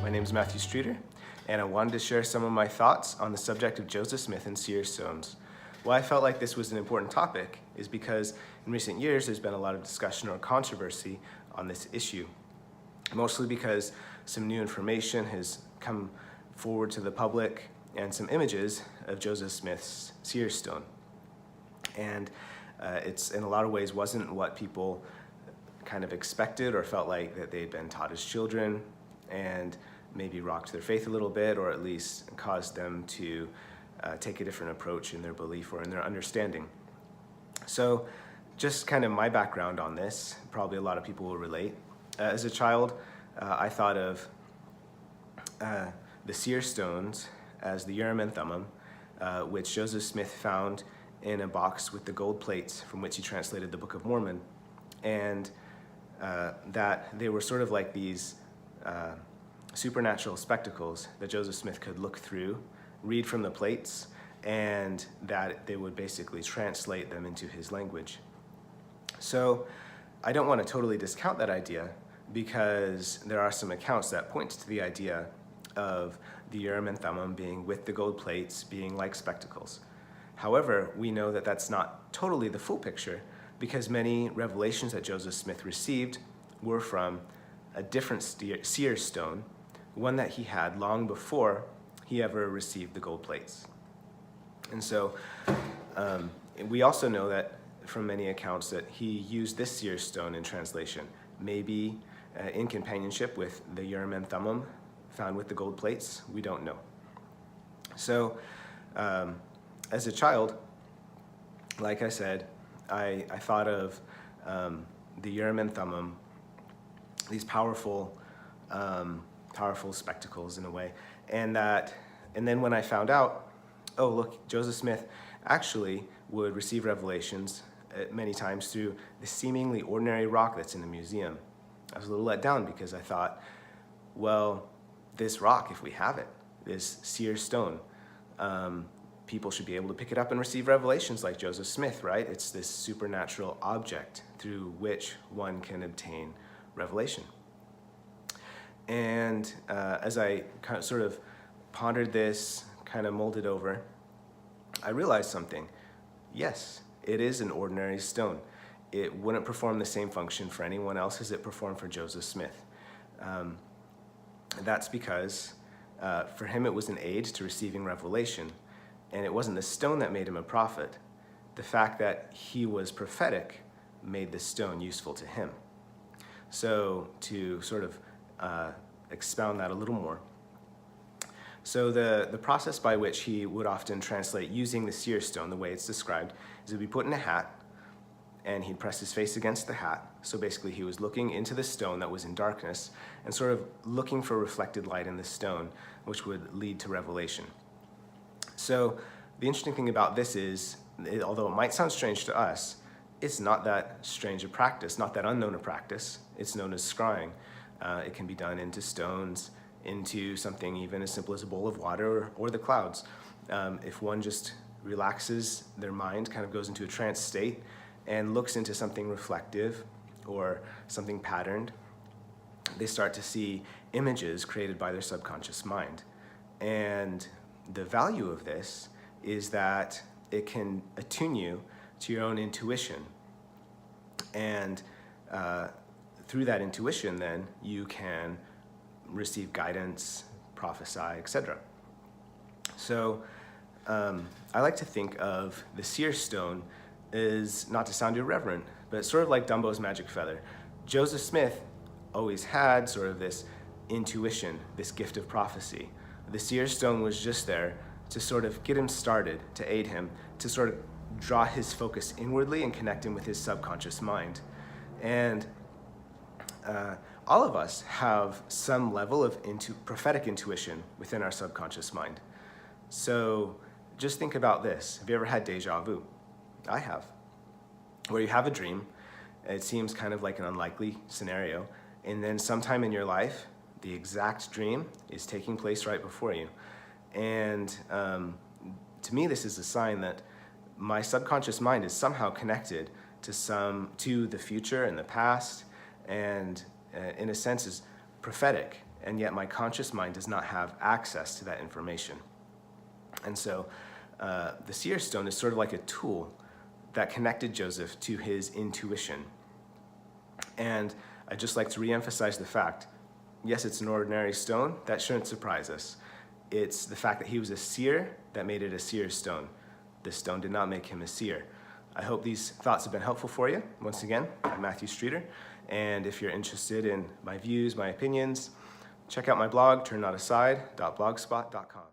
My name is Matthew Streeter, and I wanted to share some of my thoughts on the subject of Joseph Smith and Seer stones. Why I felt like this was an important topic is because in recent years there's been a lot of discussion or controversy on this issue, mostly because some new information has come forward to the public and some images of Joseph Smith's Seer stone. And it's in a lot of ways wasn't what people kind of expected or felt like that they'd been taught as children, and maybe rocked their faith a little bit, or at least caused them to take a different approach in their belief or in their understanding. So just kind of my background on this, probably a lot of people will relate. As a child, I thought of the Seer stones as the Urim and Thummim, which Joseph Smith found in a box with the gold plates from which he translated the Book of Mormon, and that they were sort of like these supernatural spectacles that Joseph Smith could look through, read from the plates, and that they would basically translate them into his language. So I don't want to totally discount that idea, because there are some accounts that point to the idea of the Urim and Thummim being with the gold plates, being like spectacles. However, we know that that's not totally the full picture, because many revelations that Joseph Smith received were from a different seer stone, one that he had long before he ever received the gold plates. And so we also know that from many accounts that he used this seer stone in translation, maybe in companionship with the Urim and Thummim found with the gold plates. We don't know. So as a child, like I said, I thought of the Urim and Thummim, these powerful spectacles in a way, and then when I found out, oh look, Joseph Smith actually would receive revelations many times through the seemingly ordinary rock that's in the museum, I was a little let down, because I thought, well, this rock, if we have it, this seer stone, people should be able to pick it up and receive revelations like Joseph Smith, right? It's this supernatural object through which one can obtain revelation. And as I kind of sort of pondered this, kind of molded over, I realized something. Yes, it is an ordinary stone. It wouldn't perform the same function for anyone else as it performed for Joseph Smith. That's because for him it was an aid to receiving revelation, and it wasn't the stone that made him a prophet. The fact that he was prophetic made the stone useful to him. So to sort of expound that a little more. So the process by which he would often translate using the seer stone, the way it's described, is it would be put in a hat, and he'd press his face against the hat. So basically he was looking into the stone that was in darkness and sort of looking for reflected light in the stone, which would lead to revelation. So the interesting thing about this is, although it might sound strange to us, it's not that strange a practice, not that unknown a practice. It's known as scrying. It can be done into stones, into something even as simple as a bowl of water or the clouds. If one just relaxes their mind, kind of goes into a trance state, and looks into something reflective or something patterned, they start to see images created by their subconscious mind. And the value of this is that it can attune you to your own intuition. And through that intuition, then, you can receive guidance, prophesy, etc. So I like to think of the seer stone is, not to sound irreverent, but it's sort of like Dumbo's magic feather. Joseph Smith always had sort of this intuition, this gift of prophecy. The seer stone was just there to sort of get him started, to aid him, to sort of draw his focus inwardly and connect him with his subconscious mind. And all of us have some level of prophetic intuition within our subconscious mind. So just think about this. Have you ever had deja vu? I have. Where you have a dream, it seems kind of like an unlikely scenario, and then sometime in your life, the exact dream is taking place right before you. And to me, this is a sign that my subconscious mind is somehow connected to the future and the past, and in a sense is prophetic and yet my conscious mind does not have access to that information. And so the seer stone is sort of like a tool that connected Joseph to his intuition. And I'd just like to reemphasize the fact, yes, it's an ordinary stone. That shouldn't surprise us. It's the fact that he was a seer that made it a seer stone. This stone did not make him a seer. I hope these thoughts have been helpful for you. Once again, I'm Matthew Streeter, and if you're interested in my views, my opinions, check out my blog, turnnotaside.blogspot.com.